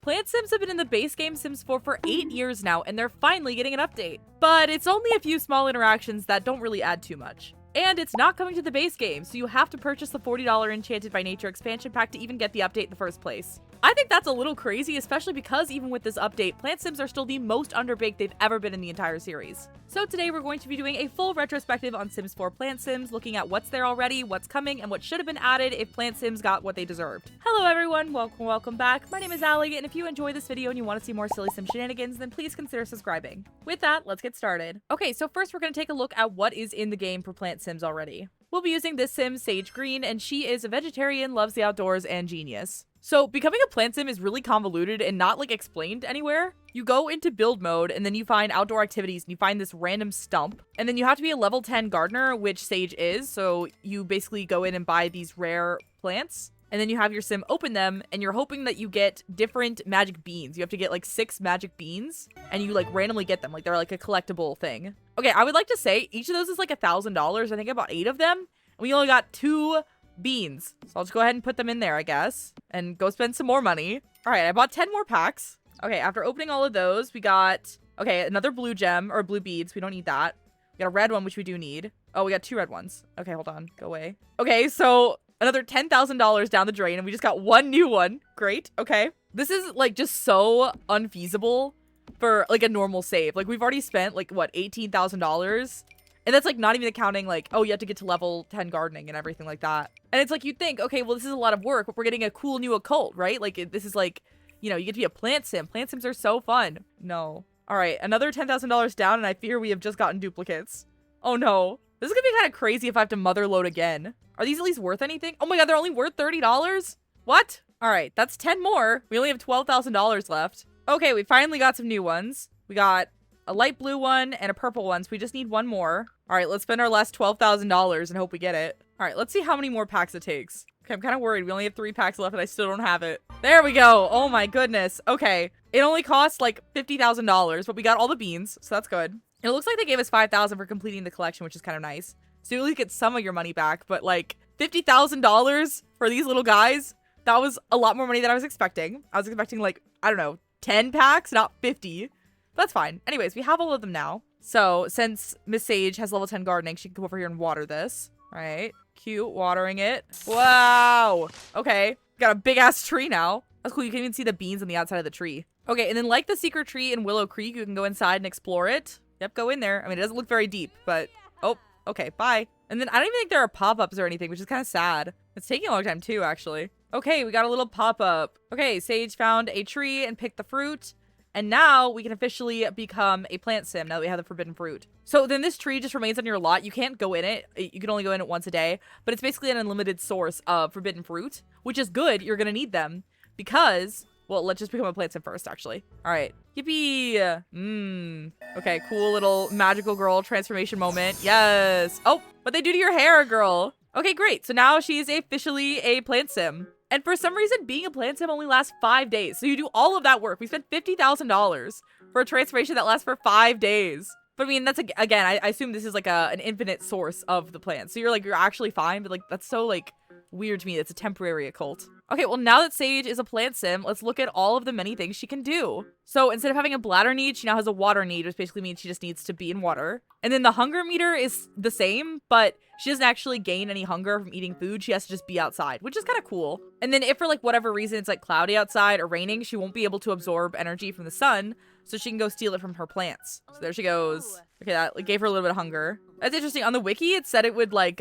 PlantSims have been in the base game Sims 4 for 8 years now, and they're finally getting an update. But it's only a few small interactions that don't really add too much. And it's not coming to the base game, so you have to purchase the $40 Enchanted by Nature expansion pack to even get the update in the first place. I think that's a little crazy, especially because even with this update, PlantSims are still the most underbaked they've ever been in the entire series. So today we're going to be doing a full retrospective on Sims 4 PlantSims, looking at what's there already, what's coming, and what should have been added if PlantSims got what they deserved. Hello everyone, welcome back. My name is Allie, and if you enjoy this video and you want to see more silly Sim shenanigans, then please consider subscribing. With that, let's get started. Okay, so first we're going to take a look at what is in the game for PlantSims already. We'll be using this Sim, Sage Green, and she is a vegetarian, loves the outdoors, and genius. So becoming a plant sim is really convoluted and not like explained anywhere. You go into build mode and then you find outdoor activities and you find this random stump. And then you have to be a level 10 gardener, which Sage is. So you basically go in and buy these rare plants. And then you have your sim open them and you're hoping that you get different magic beans. You have to get like 6 magic beans and you like randomly get them. Like they're like a collectible thing. Okay, I would like to say each of those is like $1,000. I think I bought 8 of them. And we only got 2 beans. So I'll just go ahead and put them in there, I guess, and go spend some more money. All right, I bought 10 more packs. Okay, after opening all of those, we got, okay, another blue gem, or blue beads. We don't need that. We got a red one, which we do need. Oh, we got 2 red ones. Okay, hold on. Go away. Okay, so another $10,000 down the drain, and we just got 1 new one. Great. Okay. This is, like, just so unfeasible for, like, a normal save. Like, we've already spent, like, what, $18,000? And that's, like, not even accounting, like, oh, you have to get to level 10 gardening and everything like that. And it's like, you'd think, okay, well, this is a lot of work, but we're getting a cool new occult, right? Like, this is, like, you know, you get to be a plant sim. Plant sims are so fun. No. All right, another $10,000 down, and I fear we have just gotten duplicates. Oh, no. This is gonna be kind of crazy if I have to mother load again. Are these at least worth anything? Oh, my God, they're only worth $30? What? All right, that's 10 more. We only have $12,000 left. Okay, we finally got some new ones. We got a light blue one and a purple one, so we just need 1 more. All right, let's spend our last $12,000 and hope we get it. All right, let's see how many more packs it takes. Okay, I'm kind of worried. We only have 3 packs left and I still don't have it. There we go. Oh my goodness. Okay, it only costs like $50,000, but we got all the beans, so that's good. And it looks like they gave us $5,000 for completing the collection, which is kind of nice. So you at least get some of your money back, but like $50,000 for these little guys, that was a lot more money than I was expecting. I was expecting like, I don't know, 10 packs, not 50. That's fine. Anyways, we have all of them now. So since Miss Sage has level 10 gardening, she can come over here and water this. All right. Cute. Watering it. Wow. Okay. Got a big ass tree now. That's cool. You can even see the beans on the outside of the tree. Okay. And then like the secret tree in Willow Creek, you can go inside and explore it. Yep. Go in there. I mean, it doesn't look very deep, but oh, okay. Bye. And then I don't even think there are pop-ups or anything, which is kind of sad. It's taking a long time too, actually. Okay. We got a little pop-up. Okay. Sage found a tree and picked the fruit. And now we can officially become a plant sim now that we have the forbidden fruit. So then this tree just remains on your lot. You can't go in it. You can only go in it once a day, but it's basically an unlimited source of forbidden fruit, which is good. You're going to need them because, well, let's just become a plant sim first, actually. All right. Yippee. Okay, cool little magical girl transformation moment. Yes. Oh, what they do to your hair, girl. Okay, great. So now she's officially a plant sim. And for some reason, being a plant sim only lasts 5 days. So you do all of that work. We spent $50,000 for a transformation that lasts for 5 days. But I mean, that's, again, I assume this is like an infinite source of the plants. So you're actually fine. But like, that's so like weird to me. It's a temporary occult. Okay, well, now that Sage is a plant sim, let's look at all of the many things she can do. So instead of having a bladder need, she now has a water need, which basically means she just needs to be in water. And then the hunger meter is the same, but she doesn't actually gain any hunger from eating food. She has to just be outside, which is kind of cool. And then if for like whatever reason it's like cloudy outside or raining, she won't be able to absorb energy from the sun, so she can go steal it from her plants. So there she goes. Okay, that like, gave her a little bit of hunger. That's interesting. On the wiki, it said it would like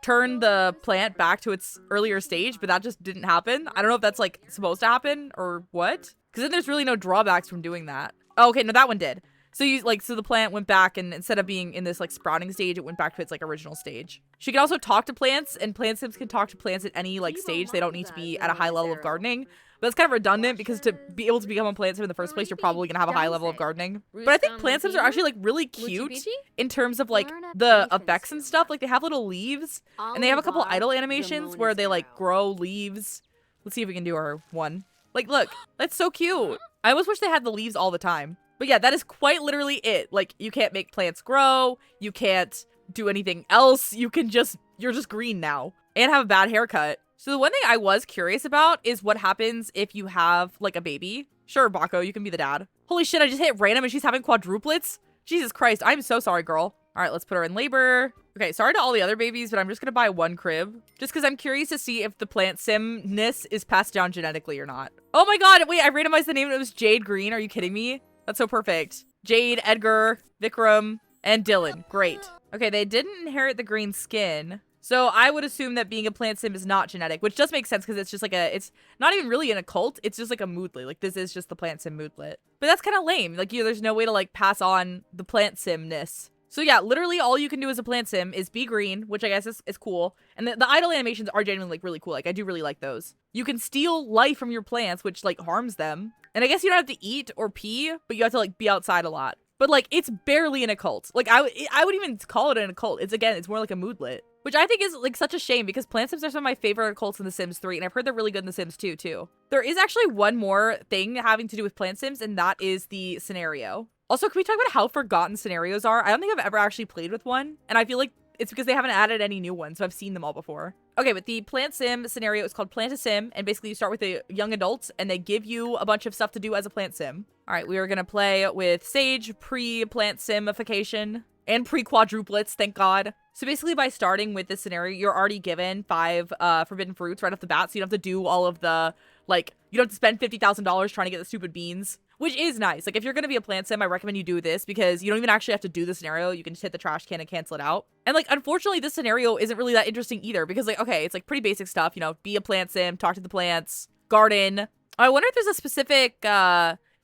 turn the plant back to its earlier stage, but that just didn't happen. I don't know if that's like supposed to happen or what, because then there's really no drawbacks from doing that. Oh, okay, no, that one did. So so the plant went back, and instead of being in this like sprouting stage, it went back to its like original stage. She can also talk to plants, and plant sims can talk to plants at any like stage. They don't need to be at a high level of gardening. But it's kind of redundant because to be able to become a plant sim in the first place, you're probably gonna have a high level of gardening. But I think plant sims are actually like really cute in terms of like the effects and stuff. Like they have little leaves, and they have a couple idle animations where they like grow leaves. Let's see if we can do our one. Like, look, that's so cute. I almost wish they had the leaves all the time. But yeah, that is quite literally it. Like, you can't make plants grow. You can't do anything else. You're just green now. And have a bad haircut. So the one thing I was curious about is what happens if you have like a baby. Sure, Bako, you can be the dad. Holy shit, I just hit random and she's having quadruplets? Jesus Christ, I'm so sorry, girl. All right, let's put her in labor. Okay, sorry to all the other babies, but I'm just gonna buy one crib. Just because I'm curious to see if the plant sim-ness is passed down genetically or not. Oh my god, wait, I randomized the name and it was Jade Green. Are you kidding me? That's so perfect. Jade, Edgar, Vikram, and Dylan. Great. Okay, they didn't inherit the green skin. So I would assume that being a plant sim is not genetic, which does make sense because it's just like it's not even really an occult. It's just like a moodlet. Like this is just the plant sim moodlet. But that's kind of lame. Like there's no way to like pass on the plant sim-ness. So yeah, literally all you can do as a plant sim is be green, which I guess is cool. And the idle animations are genuinely like really cool. Like I do really like those. You can steal life from your plants, which like harms them. And I guess you don't have to eat or pee, but you have to like be outside a lot. But like it's barely an occult. Like I would even call it an occult. It's more like a moodlet, which I think is like such a shame because plant sims are some of my favorite occults in The Sims 3, and I've heard they're really good in The Sims 2 too. There is actually one more thing having to do with plant sims, and that is the scenario. Also, can we talk about how forgotten scenarios are? I don't think I've ever actually played with one, and I feel like it's because they haven't added any new ones, so I've seen them all before. Okay, but the PlantSim scenario is called PlantSim, and basically you start with a young adult, and they give you a bunch of stuff to do as a plant sim. All right, we are gonna play with Sage pre-plant simification and pre-quadruplets, thank God. So basically by starting with this scenario, you're already given 5 forbidden fruits right off the bat, so you don't have to do all of the, like, you don't have to spend $50,000 trying to get the stupid beans. Which is nice. Like, if you're gonna be a plant sim, I recommend you do this because you don't even actually have to do the scenario. You can just hit the trash can and cancel it out. And, like, unfortunately, this scenario isn't really that interesting either because, like, okay, it's, like, pretty basic stuff. You know, be a plant sim, talk to the plants, garden. I wonder if there's a specific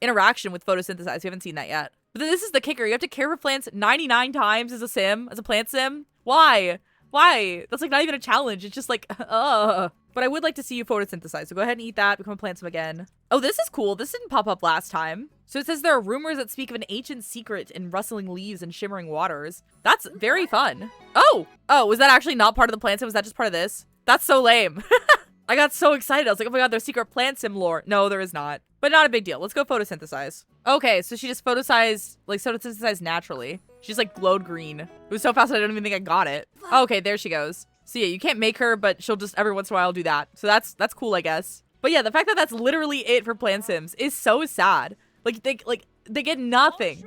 interaction with photosynthesize. We haven't seen that yet. But this is the kicker. You have to care for plants 99 times as a plant sim. Why? Why? That's, like, not even a challenge. It's just, like, But I would like to see you photosynthesize. So go ahead and eat that, become a plant sim again. Oh, this is cool. This didn't pop up last time. So it says there are rumors that speak of an ancient secret in rustling leaves and shimmering waters. That's very fun. Oh, was that actually not part of the plant sim? Was that just part of this? That's so lame. I got so excited. I was like, oh my god, there's secret plant sim lore. No, there is not. But not a big deal. Let's go photosynthesize. Okay, so she just photosynthesized naturally. She just like glowed green. It was so fast I don't even think I got it. Okay, there she goes. So yeah, you can't make her, but she'll just every once in a while do that. So that's cool, I guess. But yeah, the fact that that's literally it for plant sims is so sad. Like they get nothing.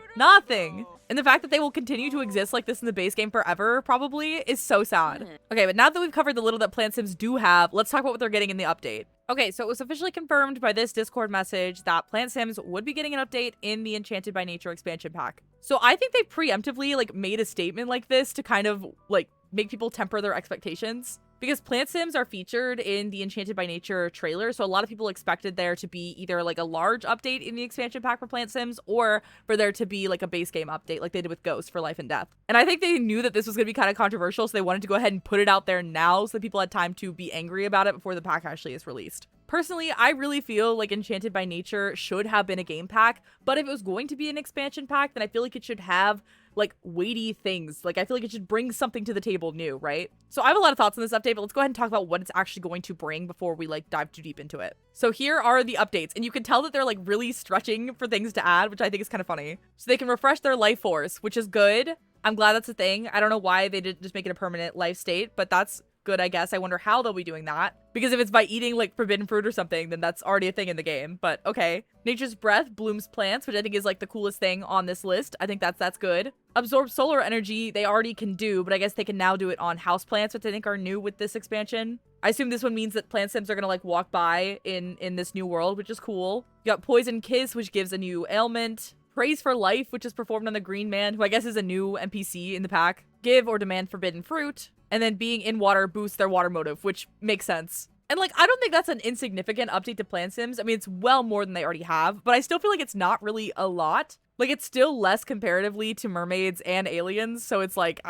And the fact that they will continue to exist like this in the base game forever probably is so sad. Okay, but now that we've covered the little that plant sims do have, let's talk about what they're getting in the update. Okay, so it was officially confirmed by this Discord message that Plant Sims would be getting an update in the Enchanted by Nature expansion pack. So I think they preemptively like made a statement like this to kind of like make people temper their expectations. Because plant sims are featured in the Enchanted by Nature trailer, so a lot of people expected there to be either like a large update in the expansion pack for plant sims, or for there to be like a base game update like they did with Ghost for Life and Death. And I think they knew that this was going to be kind of controversial, so they wanted to go ahead and put it out there now so that people had time to be angry about it before the pack actually is released. Personally, I really feel like Enchanted by Nature should have been a game pack, but if it was going to be an expansion pack, then I feel like it should have like weighty things. Like I feel like it should bring something to the table new, right? So I have a lot of thoughts on this update, but let's go ahead and talk about what it's actually going to bring before we like dive too deep into it. So here are the updates, and you can tell that they're like really stretching for things to add, which I think is kind of funny. So they can refresh their life force, which is good. I'm glad that's a thing. I don't know why they didn't just make it a permanent life state, but that's good, I guess. I wonder how they'll be doing that. Because if it's by eating like forbidden fruit or something, then that's already a thing in the game. But okay. Nature's Breath blooms plants, which I think is like the coolest thing on this list. I think that's good. Absorb solar energy, they already can do, but I guess they can now do it on houseplants, which I think are new with this expansion. I assume this one means that plant sims are gonna like walk by in this new world, which is cool. You got Poison Kiss, which gives a new ailment. Praise for Life, which is performed on the Green Man, who I guess is a new NPC in the pack. Give or demand forbidden fruit. And then being in water boosts their water motive, which makes sense. And like, I don't think that's an insignificant update to Plant Sims. I mean, it's well more than they already have, but I still feel like it's not really a lot. Like, it's still less comparatively to mermaids and aliens, so it's like,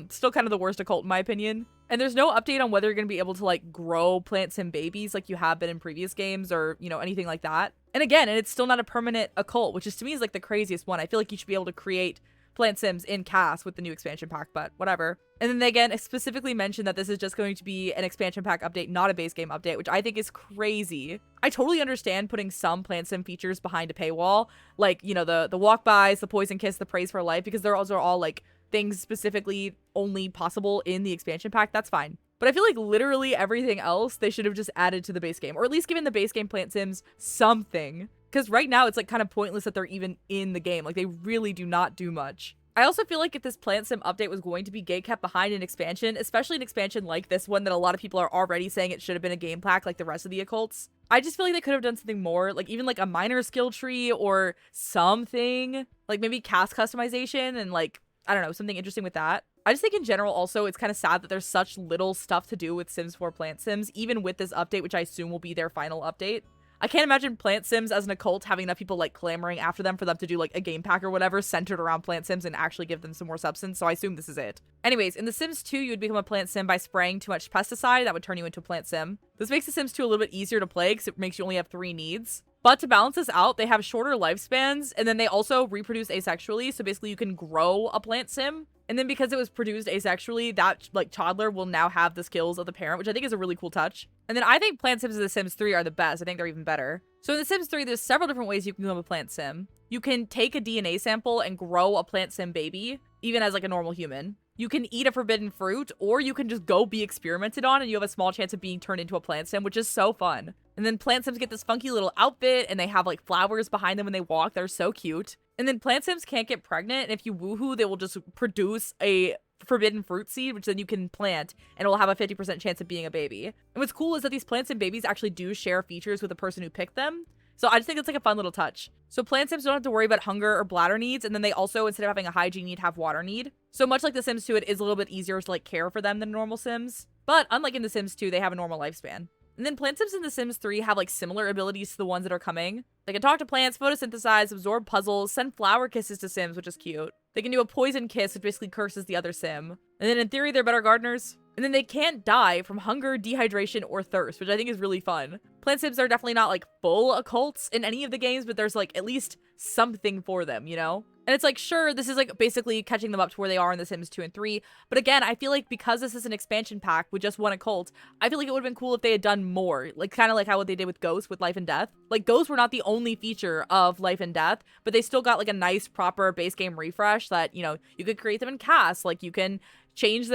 still kind of the worst occult in my opinion. And there's no update on whether you're going to be able to like grow Plant Sim babies like you have been in previous games or, you know, anything like that. And again, it's still not a permanent occult, which is to me is like the craziest one. I feel like you should be able to create Plant Sims in CAS with the new expansion pack, but whatever. And then they again specifically mentioned that this is just going to be an expansion pack update, not a base game update, which I think is crazy. I totally understand putting some Plant Sim features behind a paywall, like, you know, the walk-bys, the Poison Kiss, the Praise for Life, because they're also all like things specifically only possible in the expansion pack. That's fine. But I feel like literally everything else they should have just added to the base game, or at least given the base game PlantSims something. Because right now it's like kind of pointless that they're even in the game. Like they really do not do much. I also feel like if this PlantSim update was going to be kept behind an expansion, especially an expansion like this one that a lot of people are already saying it should have been a game pack like the rest of the occults, I just feel like they could have done something more, like even like a minor skill tree or something, like maybe cast customization and like, I don't know, something interesting with that. I just think in general also it's kind of sad that there's such little stuff to do with Sims 4 PlantSims, even with this update, which I assume will be their final update. I can't imagine PlantSims as an occult having enough people like clamoring after them for them to do like a game pack or whatever centered around PlantSims and actually give them some more substance, so I assume this is it. Anyways, in The Sims 2, you would become a PlantSim by spraying too much pesticide that would turn you into a PlantSim. This makes The Sims 2 a little bit easier to play because it makes you only have 3 needs. But to balance this out, they have shorter lifespans, and then they also reproduce asexually, so basically you can grow a PlantSim. And then because it was produced asexually, that like toddler will now have the skills of the parent, which I think is a really cool touch. And then I think PlantSims in The Sims 3 are the best. I think they're even better. So in The Sims 3, there's several different ways you can become a PlantSim. You can take a DNA sample and grow a PlantSim baby, even as like a normal human. You can eat a forbidden fruit, or you can just go be experimented on and you have a small chance of being turned into a PlantSim, which is so fun. And then PlantSims get this funky little outfit and they have like flowers behind them when they walk. They're so cute. And then PlantSims can't get pregnant, and if you woohoo, they will just produce a forbidden fruit seed, which then you can plant, and it will have a 50% chance of being a baby. And what's cool is that these PlantSim babies actually do share features with the person who picked them. So I just think it's like a fun little touch. So PlantSims don't have to worry about hunger or bladder needs, and then they also, instead of having a hygiene need, have water need. So much like The Sims 2, it is a little bit easier to like care for them than normal Sims. But unlike in The Sims 2, they have a normal lifespan. And then PlantSims in The Sims 3 have like similar abilities to the ones that are coming. They can talk to plants, photosynthesize, absorb puzzles, send flower kisses to Sims, which is cute. They can do a poison kiss, which basically curses the other Sim. And then in theory, they're better gardeners. And then they can't die from hunger, dehydration, or thirst, which I think is really fun. PlantSims are definitely not like full occults in any of the games, but there's like at least something for them, you know? And it's like, sure, this is like basically catching them up to where they are in The Sims 2 and 3. But again, I feel like because this is an expansion pack with just one occult, I feel like it would have been cool if they had done more. Like kind of like how what they did with Ghosts with Life and Death. Like Ghosts were not the only feature of Life and Death, but they still got like a nice proper base game refresh that, you know, you could create them in casts. Like you can change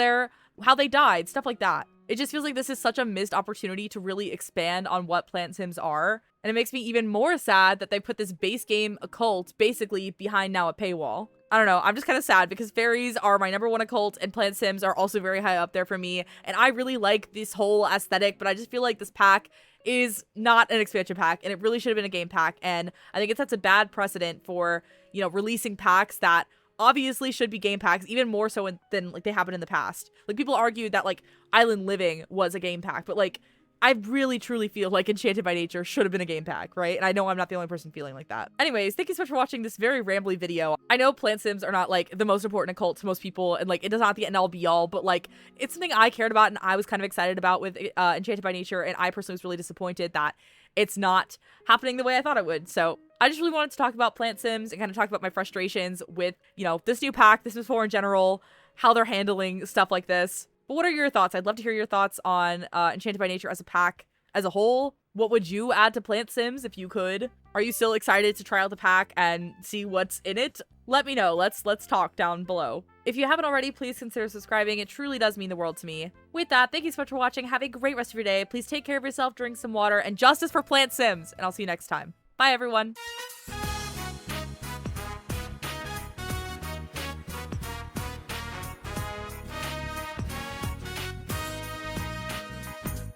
how they died, stuff like that. It just feels like this is such a missed opportunity to really expand on what PlantSims are. And it makes me even more sad that they put this base game occult basically behind now a paywall. I don't know, I'm just kind of sad because fairies are my #1 occult and PlantSims are also very high up there for me. And I really like this whole aesthetic, but I just feel like this pack is not an expansion pack and it really should have been a game pack. And I think it sets a bad precedent for, you know, releasing packs that obviously should be game packs, even more so than like they happened in the past. Like people argued that like Island Living was a game pack, but like I really truly feel like Enchanted by Nature should have been a game pack, right? And I know I'm not the only person feeling like that. Anyways, thank you so much for watching this very rambly video. I know PlantSims are not like the most important occult to most people, and like it does not the end all be all, but like it's something I cared about and I was kind of excited about with Enchanted by Nature, and I personally was really disappointed that it's not happening the way I thought it would. So I just really wanted to talk about PlantSims and kind of talk about my frustrations with, you know, this new pack, this Sims 4 in general, how they're handling stuff like this. But what are your thoughts? I'd love to hear your thoughts on Enchanted by Nature as a pack as a whole. What would you add to PlantSims if you could? Are you still excited to try out the pack and see what's in it? Let me know. Let's talk down below. If you haven't already, please consider subscribing. It truly does mean the world to me. With that, thank you so much for watching. Have a great rest of your day. Please take care of yourself, drink some water, and justice for PlantSims. And I'll see you next time. Bye, everyone.